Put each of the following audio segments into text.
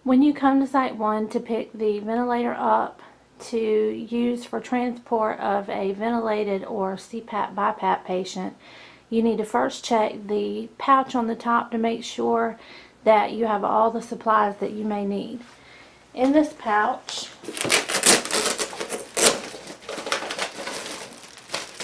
When you come to Site 1 to pick the ventilator up to use for transport of a ventilated or CPAP BiPAP patient, you need to first check the pouch on the top to make sure that you have all the supplies that you may need. In this pouch,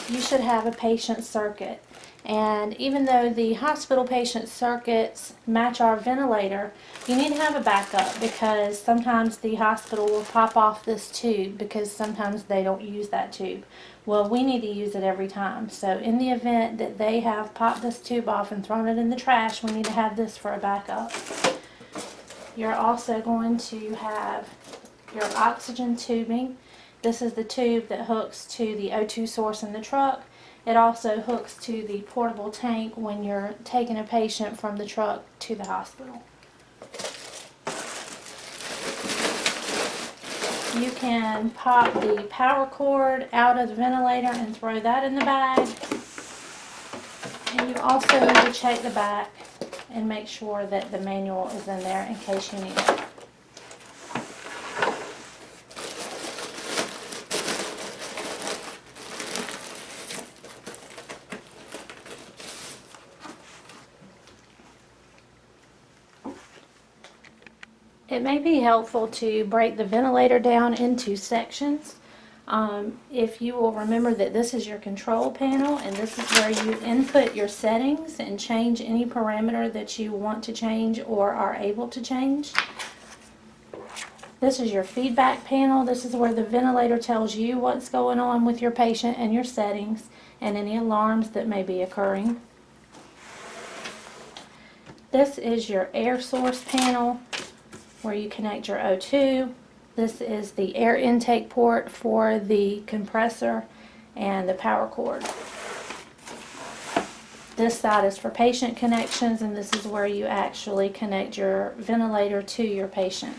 you should have a patient circuit. And even though the hospital patient circuits match our ventilator, you need to have a backup, because sometimes the hospital will pop off this tube because sometimes they don't use that tube. Well, we need to use it every time. So in the event that they have popped this tube off and thrown it in the trash, we need to have this for a backup. You're also going to have your oxygen tubing. This is the tube that hooks to the O2 source in the truck. It also hooks to the portable tank when you're taking a patient from the truck to the hospital. You can pop the power cord out of the ventilator and throw that in the bag. And you also need to check the back and make sure that the manual is in there in case you need it. It may be helpful to break the ventilator down into sections. If you will remember that this is your control panel, and this is where you input your settings and change any parameter that you want to change or are able to change. This is your feedback panel. This is where the ventilator tells you what's going on with your patient and your settings and any alarms that may be occurring. This is your air source panel, where you connect your O2. This is the air intake port for the compressor and the power cord. This side is for patient connections, and this is where you actually connect your ventilator to your patient.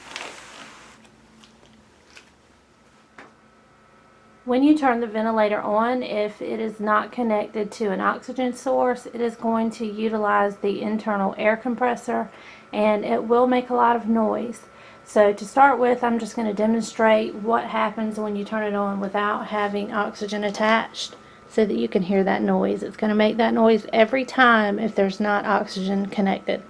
When you turn the ventilator on, if it is not connected to an oxygen source, it is going to utilize the internal air compressor, and it will make a lot of noise. So to start with, I'm just going to demonstrate what happens when you turn it on without having oxygen attached, so that you can hear that noise. It's going to make that noise every time if there's not oxygen connected.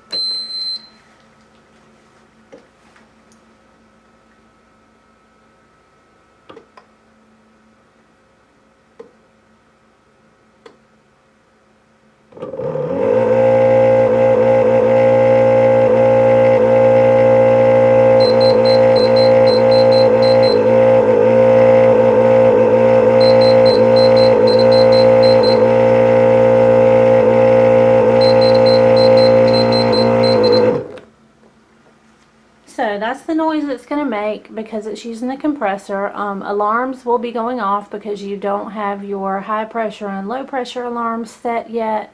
So that's the noise it's going to make because it's using the compressor. Alarms will be going off because you don't have your high pressure and low pressure alarms set yet.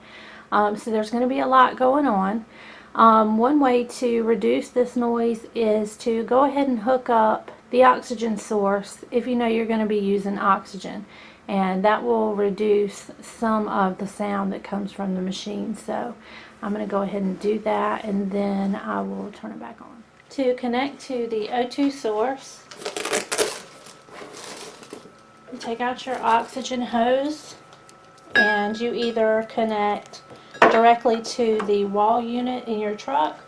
So there's going to be a lot going on. One way to reduce this noise is to go ahead and hook up the oxygen source if you know you're going to be using oxygen. And that will reduce some of the sound that comes from the machine. So I'm going to go ahead and do that, and then I will turn it back on. To connect to the O2 source, you take out your oxygen hose and you either connect directly to the wall unit in your truck,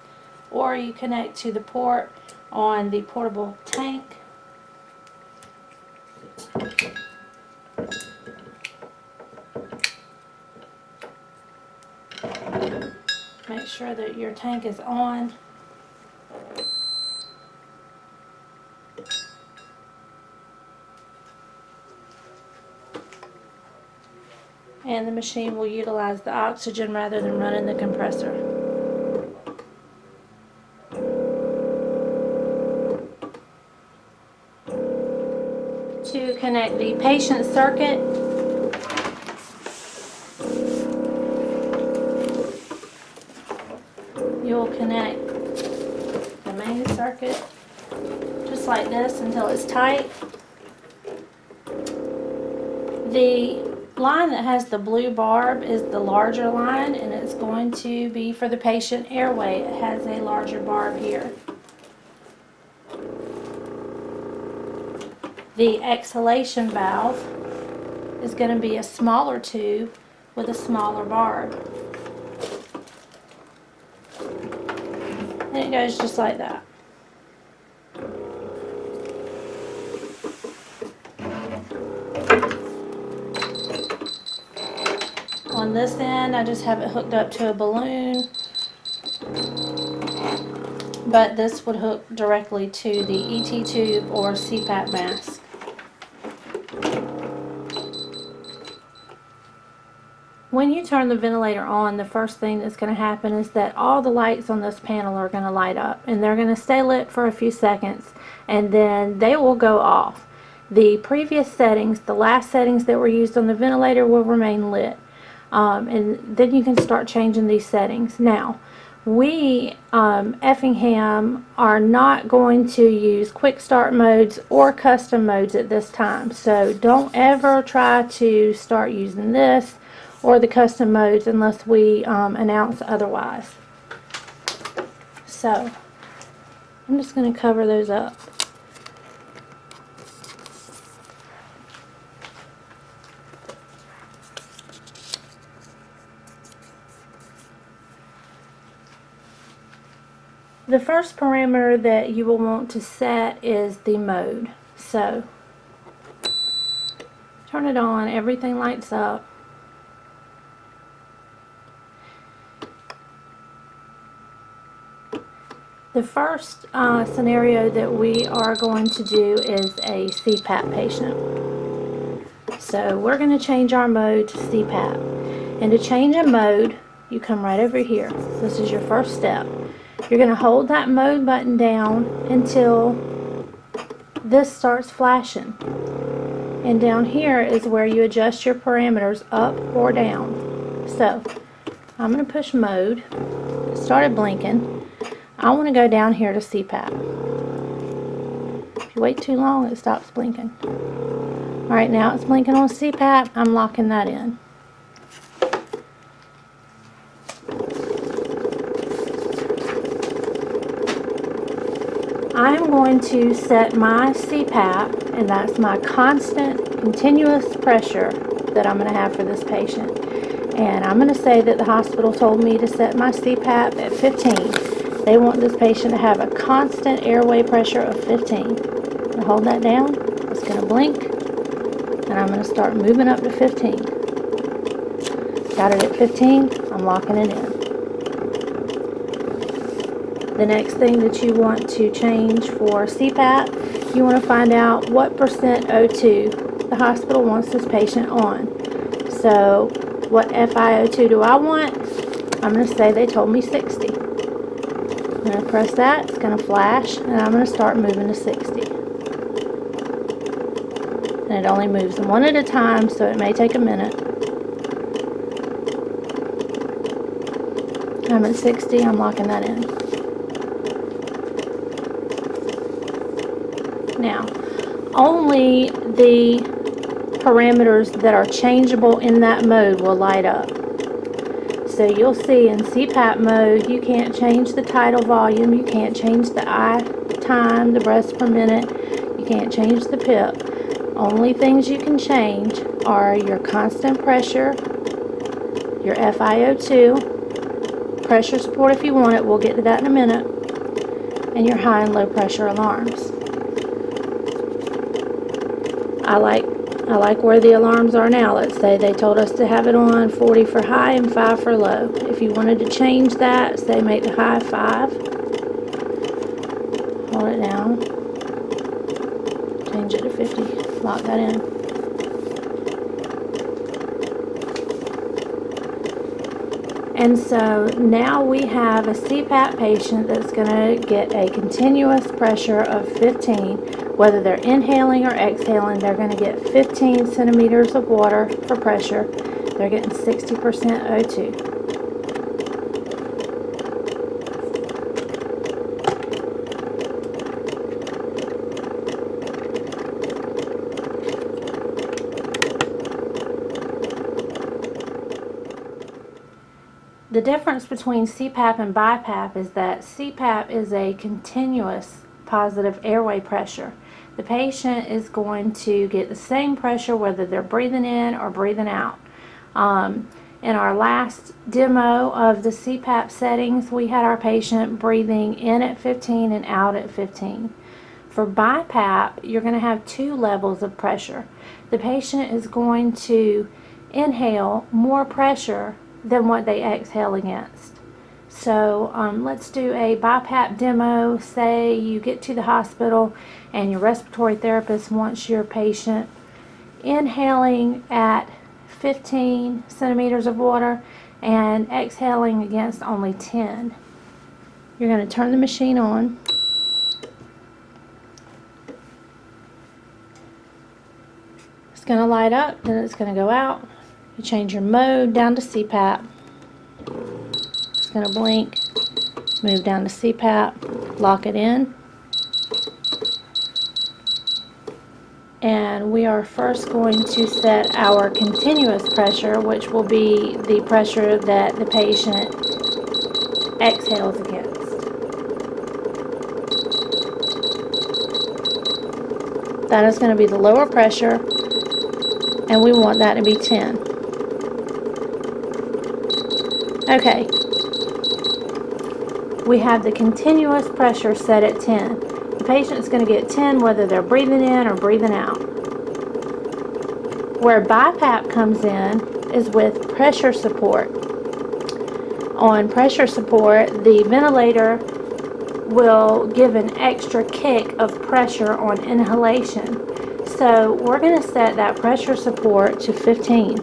or you connect to the port on the portable tank. Make sure that your tank is on. And the machine will utilize the oxygen rather than running the compressor. To connect the patient circuit, you'll connect the main circuit just like this until it's tight. The line that has the blue barb is the larger line, and it's going to be for the patient airway. It has a larger barb here. The exhalation valve is going to be a smaller tube with a smaller barb. And it goes just like that. On this end, I just have it hooked up to a balloon, but this would hook directly to the ET tube or CPAP mask. When you turn the ventilator on, the first thing that's going to happen is that all the lights on this panel are going to light up, and they're going to stay lit for a few seconds, and then they will go off. The previous settings, the last settings that were used on the ventilator, will remain lit, and then you can start changing these settings. Now, we, Effingham, are not going to use quick start modes or custom modes at this time, so don't ever try to start using this or the custom modes unless we announce otherwise. So I'm just going to cover those up. The first parameter that you will want to set is the mode. So turn it on, everything lights up. The first scenario that we are going to do is a CPAP patient. So we're going to change our mode to CPAP. And to change a mode, you come right over here. This is your first step. You're going to hold that mode button down until this starts flashing. And down here is where you adjust your parameters up or down. So I'm going to push mode. It started blinking. I want to go down here to CPAP. If you wait too long, it stops blinking. Alright, now it's blinking on CPAP. I'm locking that in. I'm going to set my CPAP, and that's my constant, continuous pressure that I'm going to have for this patient. And I'm going to say that the hospital told me to set my CPAP at 15. They want this patient to have a constant airway pressure of 15. I'm going to hold that down. It's going to blink. And I'm going to start moving up to 15. Got it at 15. I'm locking it in. The next thing that you want to change for CPAP, you want to find out what percent O2 the hospital wants this patient on. So what FiO2 do I want? I'm going to say they told me 60. I'm going to press that, it's going to flash, and I'm going to start moving to 60. And it only moves one at a time, so it may take a minute. I'm at 60, I'm locking that in. Now, only the parameters that are changeable in that mode will light up. So you'll see in CPAP mode, you can't change the tidal volume, you can't change the I time, the breaths per minute, you can't change the PIP. Only things you can change are your constant pressure, your FiO2, pressure support if you want it, we'll get to that in a minute, and your high and low pressure alarms. I like where the alarms are now. Let's say they told us to have it on 40 for high and 5 for low. If you wanted to change that, say make the high 5. Hold it down. Change it to 50. Lock that in. And so now we have a CPAP patient that's going to get a continuous pressure of 15. Whether they're inhaling or exhaling, they're going to get 15 centimeters of water for pressure. They're getting 60% O2. The difference between CPAP and BiPAP is that CPAP is a continuous positive airway pressure. the patient is going to get the same pressure whether they're breathing in or breathing out. In our last demo of the CPAP settings, we had our patient breathing in at 15 and out at 15. For BiPAP, you're going to have two levels of pressure. The patient is going to inhale more pressure than what they exhale against. So let's do a BiPAP demo. Say you get to the hospital and your respiratory therapist wants your patient inhaling at 15 centimeters of water and exhaling against only 10. You're going to turn the machine on. It's going to light up, then it's going to go out. You change your mode down to CPAP. It's going to blink, move down to CPAP, lock it in. And we are first going to set our continuous pressure, which will be the pressure that the patient exhales against. That is going to be the lower pressure, and we want that to be 10. Okay. We have the continuous pressure set at 10. The patient is going to get 10 whether they're breathing in or breathing out. Where BiPAP comes in is with pressure support. On pressure support, the ventilator will give an extra kick of pressure on inhalation. So we're going to set that pressure support to 15.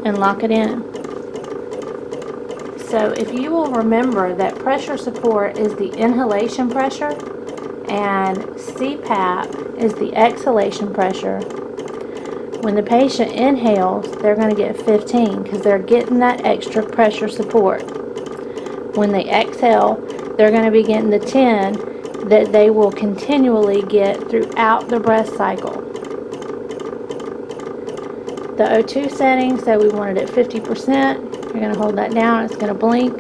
And lock it in. So if you will remember that pressure support is the inhalation pressure and CPAP is the exhalation pressure, when the patient inhales, they're going to get 15 because they're getting that extra pressure support. When they exhale, they're going to be getting the 10 that they will continually get throughout the breath cycle. The O2 setting, so we want it at 50%. You're going to hold that down, it's going to blink.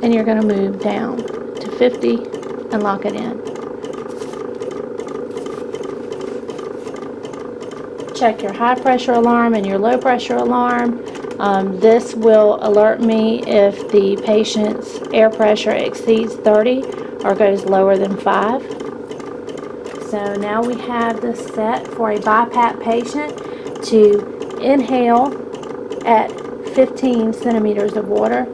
And you're going to move down to 50 and lock it in. Check your high pressure alarm and your low pressure alarm. This will alert me if the patient's air pressure exceeds 30 or goes lower than 5. So now we have this set for a BiPAP patient to inhale at 15 centimeters of water,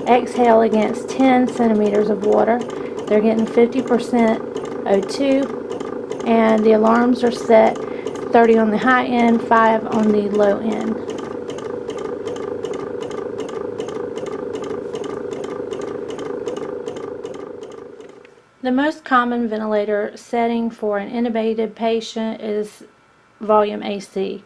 exhale against 10 centimeters of water. They're getting 50% O2, and the alarms are set 30 on the high end, 5 on the low end. The most common ventilator setting for an intubated patient is volume AC.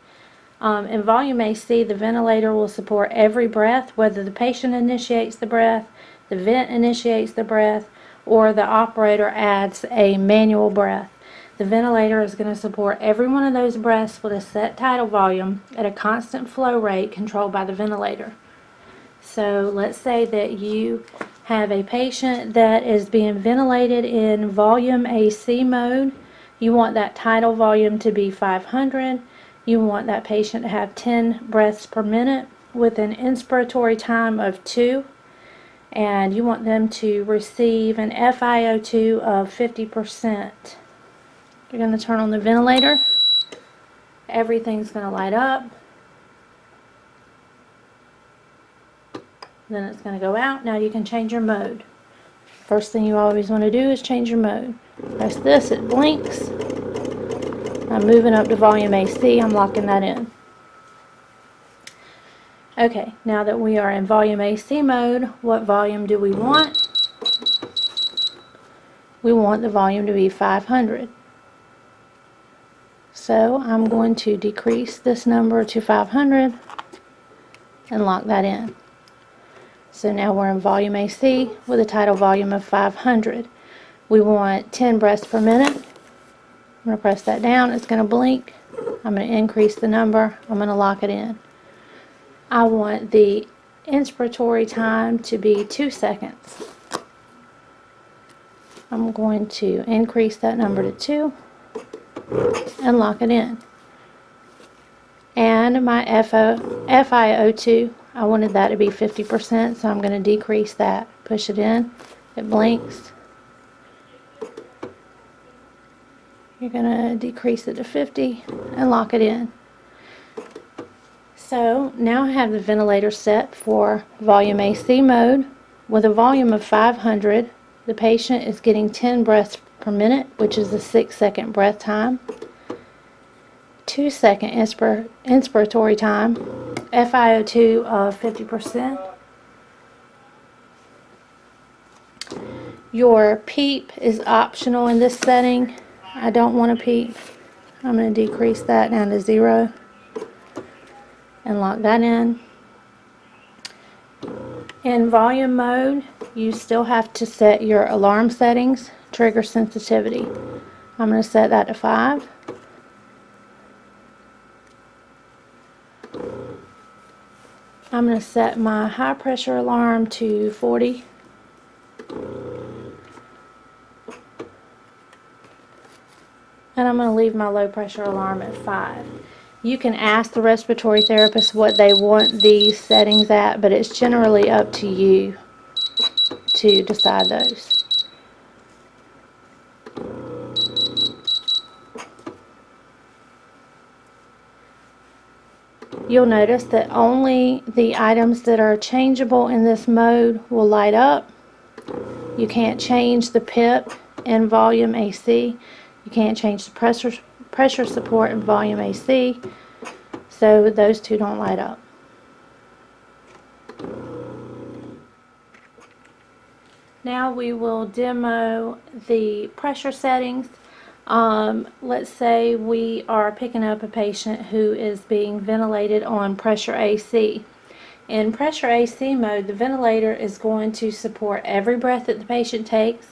In volume AC, the ventilator will support every breath, whether the patient initiates the breath, the vent initiates the breath, or the operator adds a manual breath. The ventilator is going to support every one of those breaths with a set tidal volume at a constant flow rate controlled by the ventilator. So let's say that you have a patient that is being ventilated in volume AC mode. You want that tidal volume to be 500. You want that patient to have 10 breaths per minute with an inspiratory time of 2. And you want them to receive an FiO2 of 50%. You're going to turn on the ventilator. Everything's going to light up. Then it's going to go out. Now you can change your mode. First thing you always want to do is change your mode. Press this, it blinks. I'm moving up to volume AC, I'm locking that in. Okay, now that we are in volume AC mode, what volume do we want? We want the volume to be 500. So I'm going to decrease this number to 500 and lock that in. So now we're in volume AC with a tidal volume of 500. We want 10 breaths per minute. I'm going to press that down. It's going to blink. I'm going to increase the number. I'm going to lock it in. I want the inspiratory time to be 2 seconds. I'm going to increase that number to 2 and lock it in. And my FiO2, I wanted that to be 50%, so I'm going to decrease that. Push it in, it blinks. You're going to decrease it to 50 and lock it in. So now I have the ventilator set for volume AC mode. With a volume of 500, the patient is getting 10 breaths per minute, which is a 6-second breath time. 2-second inspiratory time, FiO2 of 50%. Your PEEP is optional in this setting. I don't want a PEEP. I'm going to decrease that down to 0 and lock that in. In volume mode, you still have to set your alarm settings, trigger sensitivity. I'm going to set that to 5. I'm going to set my high pressure alarm to 40. And I'm going to leave my low pressure alarm at 5. You can ask the respiratory therapist what they want these settings at, but it's generally up to you to decide those. You'll notice that only the items that are changeable in this mode will light up. You can't change the PIP in volume AC. You can't change the pressure support in volume AC. So those two don't light up. Now we will demo the pressure settings. Let's say we are picking up a patient who is being ventilated on pressure AC. In pressure AC mode, the ventilator is going to support every breath that the patient takes,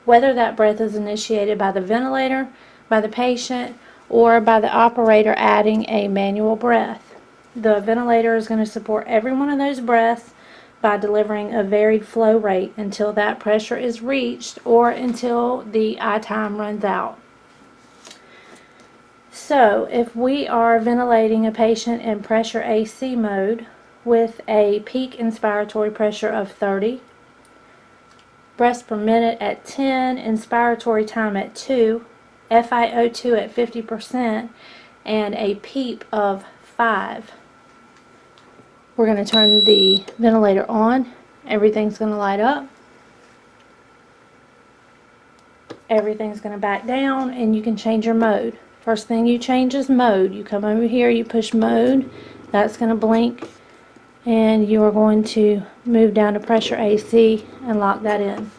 whether that breath is initiated by the ventilator, by the patient, or by the operator adding a manual breath. The ventilator is going to support every one of those breaths by delivering a varied flow rate until that pressure is reached or until the I time runs out. So if we are ventilating a patient in pressure AC mode with a peak inspiratory pressure of 30, breaths per minute at 10, inspiratory time at 2, FiO2 at 50%, and a PEEP of 5. We're going to turn the ventilator on. Everything's going to light up. Everything's going to back down, and you can change your mode. First thing you change is mode. You come over here, you push mode. That's going to blink, and you are going to move down to pressure AC and lock that in.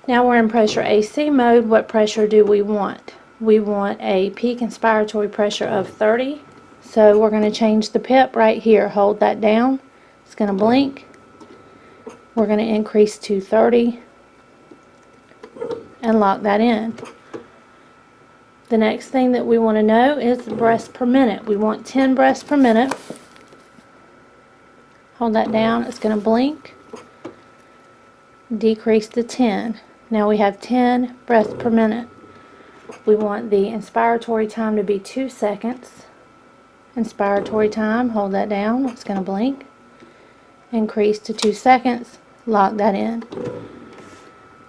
Now we're in pressure AC mode. What pressure do we want? We want a peak inspiratory pressure of 30. So we're going to change the PIP right here. Hold that down. It's going to blink. We're going to increase to 30 and lock that in. The next thing that we want to know is breaths per minute. We want 10 breaths per minute. Hold that down. It's going to blink. Decrease to 10. Now we have 10 breaths per minute. We want the inspiratory time to be 2 seconds. Inspiratory time, hold that down. It's going to blink. Increase to 2 seconds. Lock that in.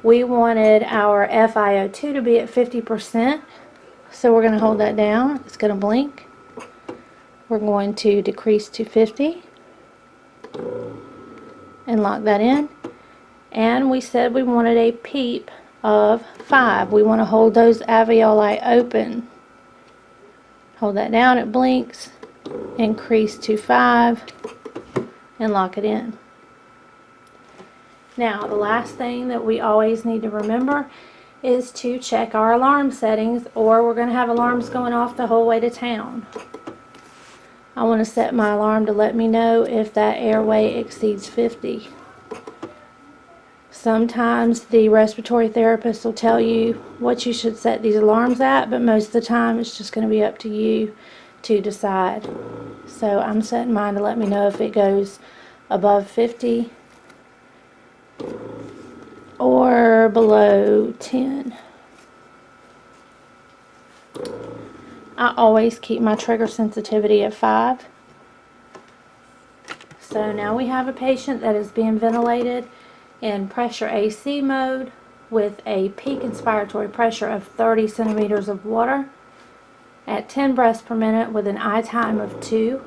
We wanted our FiO2 to be at 50%. So we're going to hold that down. It's going to blink. We're going to decrease to 50 and lock that in. And we said we wanted a PEEP of 5. We want to hold those alveoli open. Hold that down, it blinks. Increase to 5 and lock it in. Now, the last thing that we always need to remember is to check our alarm settings, or we're going to have alarms going off the whole way to town. I want to set my alarm to let me know if that airway exceeds 50. Sometimes the respiratory therapist will tell you what you should set these alarms at, but most of the time it's just going to be up to you to decide. So I'm setting mine to let me know if it goes above 50 or below 10. I always keep my trigger sensitivity at 5. So now we have a patient that is being ventilated in pressure AC mode with a peak inspiratory pressure of 30 centimeters of water at 10 breaths per minute with an I time of 2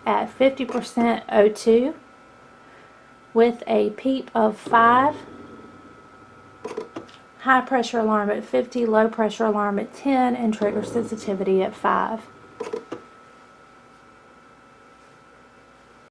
at 50% O2 with a PEEP of 5, high pressure alarm at 50, low pressure alarm at 10, and trigger sensitivity at 5.